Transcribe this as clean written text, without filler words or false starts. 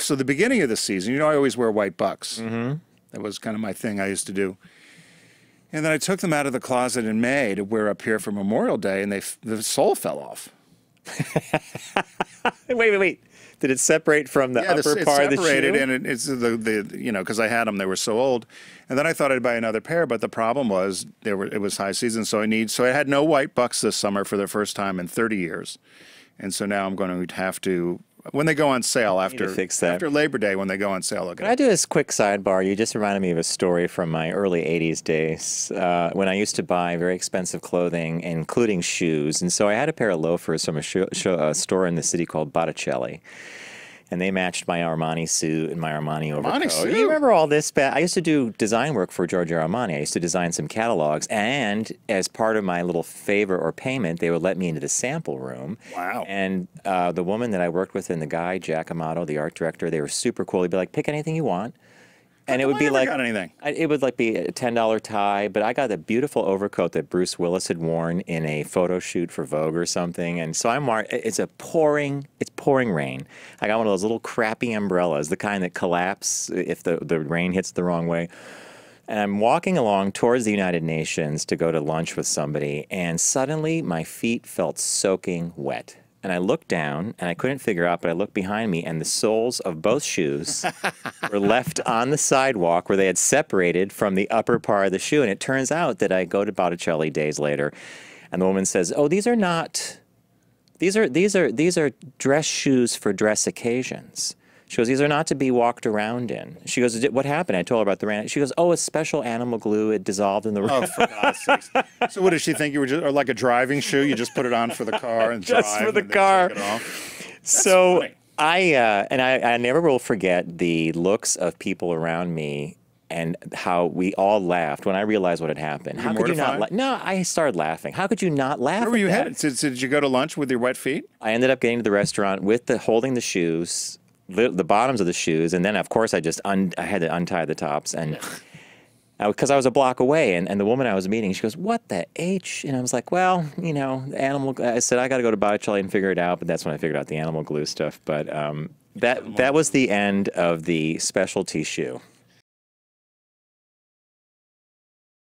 So the beginning of the season, I always wear white Bucks. Mm-hmm. That was kind of my thing I used to do. And then I took them out of the closet in May to wear up here for Memorial Day, and the sole fell off. Wait. Did it separate from the upper part of the shoe? It separated, and it's because I had them, they were so old. And then I thought I'd buy another pair, but the problem was it was high season, so I had no white Bucks this summer for the first time in 30 years. And so now I'm going to have to, when they go on sale after Labor Day, when they go on sale, Can I do this quick sidebar? You just reminded me of a story from my early 80s days when I used to buy very expensive clothing, including shoes. And so I had a pair of loafers from a store in the city called Botticelli. And they matched my Armani suit and my Armani overcoat. Armani suit? You remember all this? I used to do design work for Giorgio Armani. I used to design some catalogs. And as part of my little favor or payment, they would let me into the sample room. Wow. And the woman that I worked with and the guy, Jack Amato, the art director, they were super cool. They'd be like, pick anything you want. And it would be like it would be a $10 tie, but I got a beautiful overcoat that Bruce Willis had worn in a photo shoot for Vogue or something. And so it's pouring rain. I got one of those little crappy umbrellas, the kind that collapse if the rain hits the wrong way. And I'm walking along towards the United Nations to go to lunch with somebody, and suddenly my feet felt soaking wet. And I looked down, and I couldn't figure out, but I looked behind me, and the soles of both shoes were left on the sidewalk where they had separated from the upper part of the shoe. And it turns out that I go to Botticelli days later, and the woman says, "Oh, these are dress shoes for dress occasions." She goes, "These are not to be walked around in." She goes, "What happened?" I told her about the rain. She goes, "Oh, it's special animal glue. It dissolved in the rain." Oh, for God's sakes. So what did she think you were just, or like a driving shoe? You just put it on for the car and just drive for the and car. Then take it off? So funny. I never will forget the looks of people around me and how we all laughed when I realized what had happened. How could you not laugh? No, I started laughing. How could you not laugh? Where were you headed? Did you go to lunch with your wet feet? I ended up getting to the restaurant with holding the shoes, the bottoms of the shoes, and then of course I had to untie the tops, and because I was a block away, and the woman I was meeting, she goes, "What the H?" And I was like, "Well, animal." I said I got to go to Botticelli and figure it out, but that's when I figured out the animal glue stuff. But that was the end of the specialty shoe.